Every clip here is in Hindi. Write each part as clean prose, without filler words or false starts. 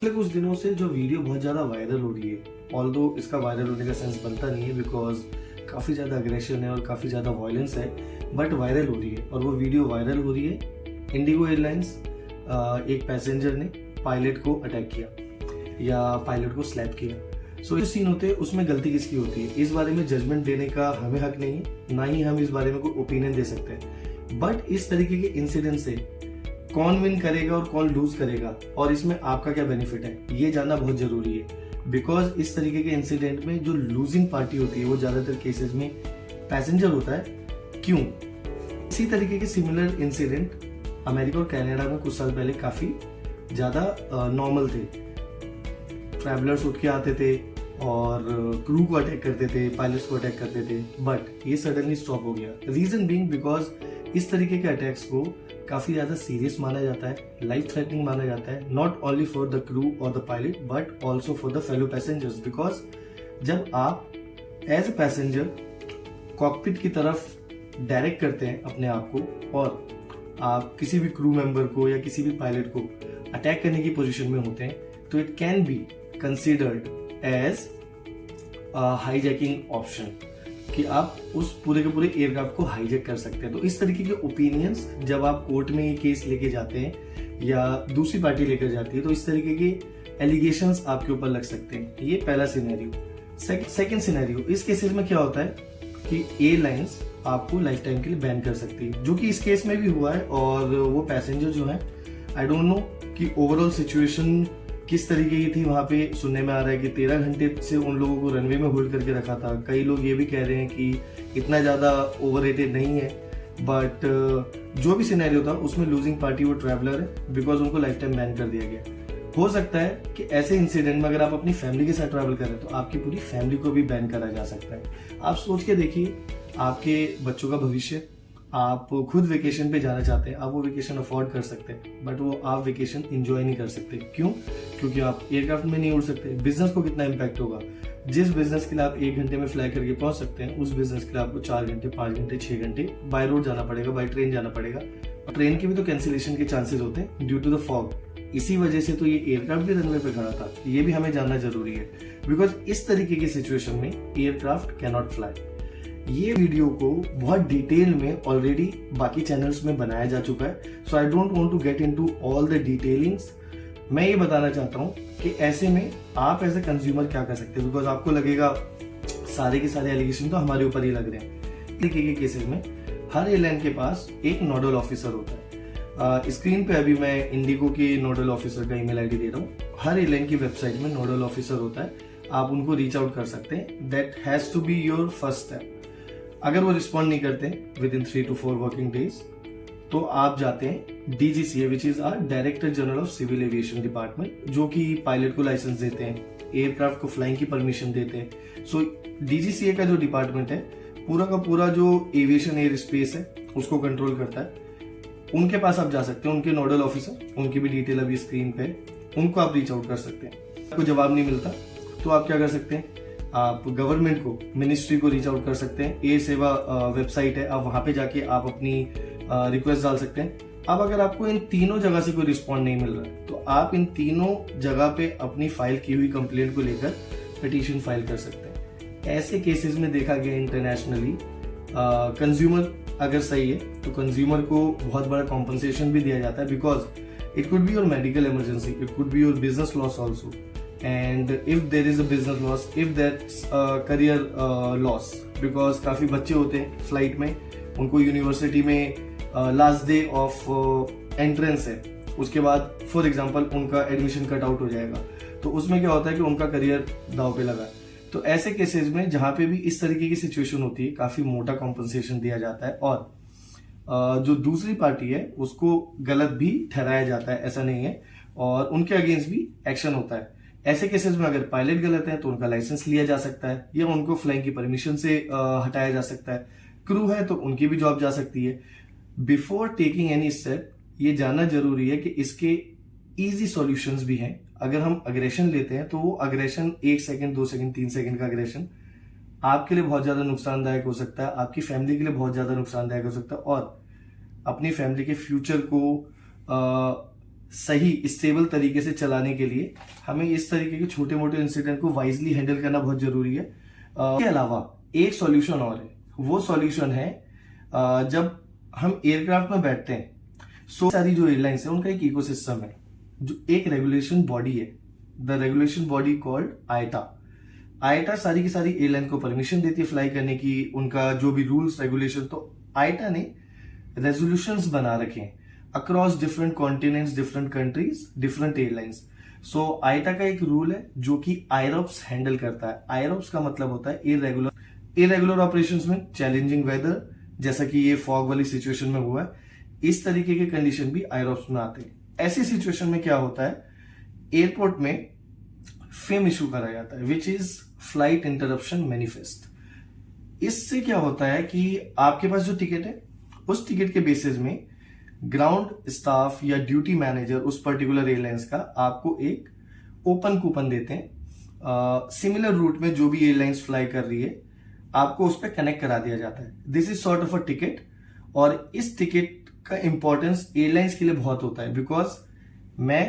पिछले कुछ दिनों से जो वीडियो बहुत ज़्यादा वायरल हो रही है, ऑल्दो इसका वायरल होने का सेंस बनता नहीं है बिकॉज काफ़ी ज़्यादा अग्रेशन है और काफ़ी ज़्यादा वायलेंस है, बट वायरल हो रही है। और वो वीडियो वायरल हो रही है, इंडिगो एयरलाइंस एक पैसेंजर ने पायलट को अटैक किया या पायलट को स्लैप किया। सो जो सीन होते हैं उसमें गलती किसकी होती है, इस बारे में जजमेंट देने का हमें हक नहीं है, ना ही हम इस बारे में कोई ओपिनियन दे सकते हैं। बट इस तरीके के इंसिडेंट से कौन विन करेगा और कौन लूज करेगा और इसमें आपका क्या बेनिफिट है, ये जानना बहुत जरूरी है। बिकॉज इस तरीके के इंसिडेंट में जो लूजिंग पार्टी होती है वो ज्यादातर केसेस में पैसेंजर होता है। क्यों? इसी तरीके के सिमिलर इंसिडेंट अमेरिका और कनाडा में कुछ साल पहले काफी ज्यादा नॉर्मल थे। ट्रैवलर्स उठ के आते थे और क्रू को अटैक करते थे, पायलट्स को अटैक करते थे, बट ये सडनली स्टॉप हो गया। रीजन बीइंग बिकॉज इस तरीके के अटैक्स को काफी ज्यादा सीरियस माना जाता है, लाइफ थ्रेटनिंग माना जाता है, not only for the crew और the pilot but also for the fellow passengers. Because जब आप एज अ पैसेंजर कॉकपिट की तरफ डायरेक्ट करते हैं अपने आप को और आप किसी भी क्रू मेंबर को या किसी भी पायलट को अटैक करने की पोजीशन में होते हैं, तो it can be considered as hijacking option कि आप उस पूरे के पूरे एयरक्राफ्ट को हाईजैक कर सकते हैं। तो इस तरीके के ओपिनियंस जब आप कोर्ट में ये केस लेके जाते हैं या दूसरी पार्टी लेकर जाती है, तो इस तरीके के एलिगेशंस आपके ऊपर लग सकते हैं। ये पहला सिनेरियो। सेकंड सिनेरियो, इस केसेस में क्या होता है कि एयरलाइंस आपको लाइफ टाइम के लिए बैन कर सकती है, जो कि इस केस में भी हुआ है। और वो पैसेंजर जो है, आई डोंट नो कि ओवरऑल सिचुएशन किस तरीके की थी। वहां पे सुनने में आ रहा है कि 13 घंटे से उन लोगों को रनवे में होल्ड करके रखा था। कई लोग ये भी कह रहे हैं कि इतना ज्यादा ओवररेटेड नहीं है, बट जो भी सिनेरियो था उसमें लूजिंग पार्टी वो ट्रैवलर है बिकॉज उनको लाइफ टाइम बैन कर दिया गया। हो सकता है कि ऐसे इंसिडेंट में अगर आप अपनी फैमिली के साथ ट्रैवल कर रहे हैं तो आपकी पूरी फैमिली को भी बैन करा जा सकता है। आप सोच के देखिए, आपके बच्चों का भविष्य, आप खुद वेकेशन पे जाना चाहते हैं, आप वो वेकेशन अफोर्ड कर सकते हैं, बट वो आप वेकेशन एंजॉय नहीं कर सकते। क्यों? क्योंकि आप एयरक्राफ्ट में नहीं उड़ सकते। बिजनेस को कितना इम्पैक्ट होगा? जिस बिजनेस के लिए आप 1 घंटे में फ्लाई करके पहुंच सकते हैं, उस बिजनेस के लिए आपको 4 घंटे, 5 घंटे, 6 घंटे बाय रोड जाना पड़ेगा, बाय ट्रेन जाना पड़ेगा। ट्रेन के भी तो कैंसिलेशन के चांसेस होते हैं ड्यू टू द फॉग। इसी वजह से तो ये एयरक्राफ्ट भी रनवे पे खड़ा था। ये भी हमें जानना जरूरी है बिकॉज इस तरीके की सिचुएशन में एयरक्राफ्ट कैनॉट फ्लाई। ये वीडियो को बहुत डिटेल में ऑलरेडी बाकी चैनल्स में बनाया जा चुका है, so I don't want to get into all the detailings. मैं ये बताना चाहता हूँ कि ऐसे में आप एज ए कंज्यूमर क्या कर सकते हैं, बिकॉज आपको लगेगा सारे के सारे एलिगेशन तो हमारे ऊपर ही लग रहे हैं। तरीके के केसेस में हर एयरलाइन के पास एक नोडल ऑफिसर होता है। स्क्रीन पे अभी मैं इंडिगो के नोडल ऑफिसर का ईमेल आईडी दे रहा हूँ। हर एयरलाइन की वेबसाइट में नोडल ऑफिसर होता है, आप उनको रीच आउट कर सकते हैं। That has to be your first step. अगर वो रिस्पॉन्ड नहीं करते within 3 to 4 working days, तो आप जाते हैं DGCA which is our director general of civil aviation department, जो कि पायलट को लाइसेंस देते हैं, एयरक्राफ्ट को फ्लाइंग की परमिशन देते हैं। सो DGCA का जो डिपार्टमेंट है पूरा का पूरा जो एविएशन एयर स्पेस है उसको कंट्रोल करता है। उनके पास आप जा सकते हैं, उनके नोडल ऑफिसर, उनकी भी डिटेल अभी स्क्रीन पे है, उनको आप रीच आउट कर सकते हैं। आपको जवाब नहीं मिलता तो आप क्या कर सकते हैं, आप गवर्नमेंट को, मिनिस्ट्री को रीच आउट कर सकते हैं। एयर सेवा वेबसाइट है, आप वहां पे जाके आप अपनी रिक्वेस्ट डाल सकते हैं। अब अगर आपको इन तीनों जगह से कोई रिस्पॉन्ड नहीं मिल रहा है तो आप इन तीनों जगह पे अपनी फाइल की हुई कंप्लेंट को लेकर पिटीशन फाइल कर सकते हैं। ऐसे केसेस में देखा गया इंटरनेशनली, कंज्यूमर अगर सही है तो कंज्यूमर को बहुत बड़ा कॉम्पनसेशन भी दिया जाता है, because it could be your medical emergency, it could be your business loss also, and if there is a business loss, if that's a career loss, because काफी बच्चे होते हैं फ्लाइट में, उनको यूनिवर्सिटी में लास्ट डे ऑफ एंट्रेंस है, उसके बाद फॉर एग्जांपल उनका एडमिशन कट आउट हो जाएगा, तो उसमें क्या होता है कि उनका करियर दाव पे लगा है। तो ऐसे केसेस में जहां पे भी इस तरीके की सिचुएशन होती है, काफी मोटा कॉम्पनसेशन दिया जाता है और जो दूसरी पार्टी है उसको गलत भी ठहराया जाता है, ऐसा नहीं है, और उनके अगेंस्ट भी एक्शन होता है। ऐसे केसेस में अगर पायलट गलत है तो उनका लाइसेंस लिया जा सकता है या उनको फ्लाइंग की परमिशन से हटाया जा सकता है। क्रू है तो उनकी भी जॉब जा सकती है। बिफोर टेकिंग एनी स्टेप ये जानना जरूरी है कि इसके इजी सॉल्यूशंस भी हैं। अगर हम अग्रेशन लेते हैं तो वो अग्रेशन 1 सेकंड, 2 सेकंड, 3 सेकंड का अग्रेशन आपके लिए बहुत ज्यादा नुकसानदायक हो सकता है, आपकी फैमिली के लिए बहुत ज्यादा नुकसानदायक हो सकता है और अपनी फैमिली के फ्यूचर को सही स्टेबल तरीके से चलाने के लिए हमें इस तरीके के छोटे मोटे इंसिडेंट को वाइजली हैंडल करना बहुत जरूरी है। इसके अलावा एक सॉल्यूशन और है, वो सॉल्यूशन है जब हम एयरक्राफ्ट में बैठते हैं, सारी जो एयरलाइंस है उनका एक इकोसिस्टम है, जो एक रेगुलेशन बॉडी है, द रेगुलेशन बॉडी कॉल्ड आईटा। आईटा सारी की सारी एयरलाइन को परमिशन देती है फ्लाई करने की, उनका जो भी रूल्स रेगुलेशन। तो आईटा ने रेजोल्यूशंस बना रखे हैं across different continents, different countries, different airlines. So IATA का एक रूल है जो कि आयरोप्स हैंडल करता है। आयरोप्स का मतलब होता है इरेगुलर ऑपरेशंस में, चैलेंजिंग वेदर, जैसा कि ये फॉग वाली सिचुएशन में हुआ है, इस तरीके के कंडीशन भी आयरोप्स में आते हैं। ऐसी सिचुएशन में क्या होता है, एयरपोर्ट में फेम इशू करा जाता है, which is flight interruption manifest. इससे क्या होता है कि आपके पास जो टिकट है, उस टिकट के बेसिस में ग्राउंड स्टाफ या ड्यूटी मैनेजर उस पर्टिकुलर एयरलाइंस का आपको एक ओपन कूपन देते हैं। सिमिलर रूट में जो भी एयरलाइंस फ्लाई कर रही है, आपको उस पर कनेक्ट करा दिया जाता है। This is sort of a ticket, और इस टिकट का इंपॉर्टेंस एयरलाइंस के लिए बहुत होता है, बिकॉज मैं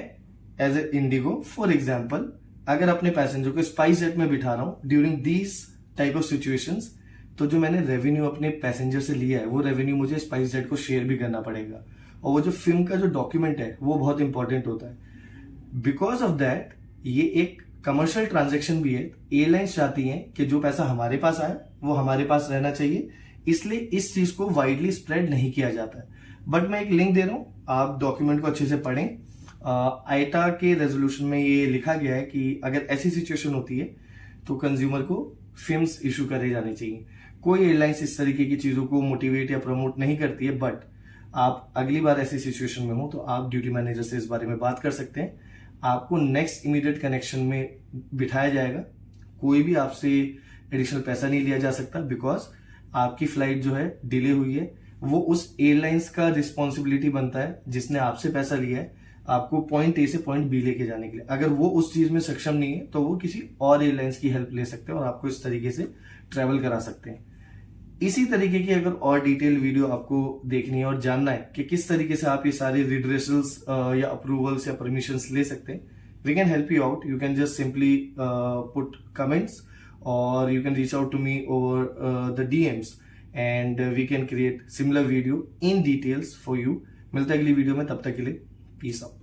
as a IndiGo for example अगर अपने पैसेंजर को स्पाइस जेट में बिठा रहा हूं during these type of situations, तो जो मैंने रेवेन्यू अपने पैसेंजर से लिया है, वो रेवेन्यू मुझे स्पाइस जेट को शेयर भी करना पड़ेगा। और वो जो फिल्म का जो डॉक्यूमेंट है वो बहुत इंपॉर्टेंट होता है। बिकॉज ऑफ दैट ये एक कमर्शियल ट्रांजेक्शन भी है। एयरलाइंस चाहती हैं कि जो पैसा हमारे पास आए वो हमारे पास रहना चाहिए, इसलिए इस चीज को वाइडली स्प्रेड नहीं किया जाता है। बट मैं एक लिंक दे रहा हूं, आप डॉक्यूमेंट को अच्छे से पढ़ें। आईटा के रेजोल्यूशन में ये लिखा गया है कि अगर ऐसी सिचुएशन होती है तो कंज्यूमर को फिल्म्स इशू करे जाने चाहिए। कोई एयरलाइंस इस तरीके की चीजों को मोटिवेट या प्रमोट नहीं करती है, बट आप अगली बार ऐसी सिचुएशन में हो तो आप ड्यूटी मैनेजर से इस बारे में बात कर सकते हैं। आपको नेक्स्ट इमीडिएट कनेक्शन में बिठाया जाएगा, कोई भी आपसे एडिशनल पैसा नहीं लिया जा सकता, बिकॉज आपकी फ्लाइट जो है डिले हुई है, वो उस एयरलाइंस का रिस्पॉन्सिबिलिटी बनता है जिसने आपसे पैसा लिया है आपको पॉइंट ए से पॉइंट बी लेके जाने के लिए। अगर वो उस चीज में सक्षम नहीं है तो वो किसी और एयरलाइंस की हेल्प ले सकते हैं और आपको इस तरीके से ट्रेवल करा सकते हैं। इसी तरीके की अगर और डिटेल वीडियो आपको देखनी है और जानना है कि किस तरीके से आप ये सारे रिड्रेसल्स या अप्रूवल्स या परमिशंस ले सकते हैं, we can help you out. You can just simply put comments और you can reach out to me over the DMs and we can create similar video in details for you। मिलते हैं अगली वीडियो में, तब तक के लिए पीस आउट।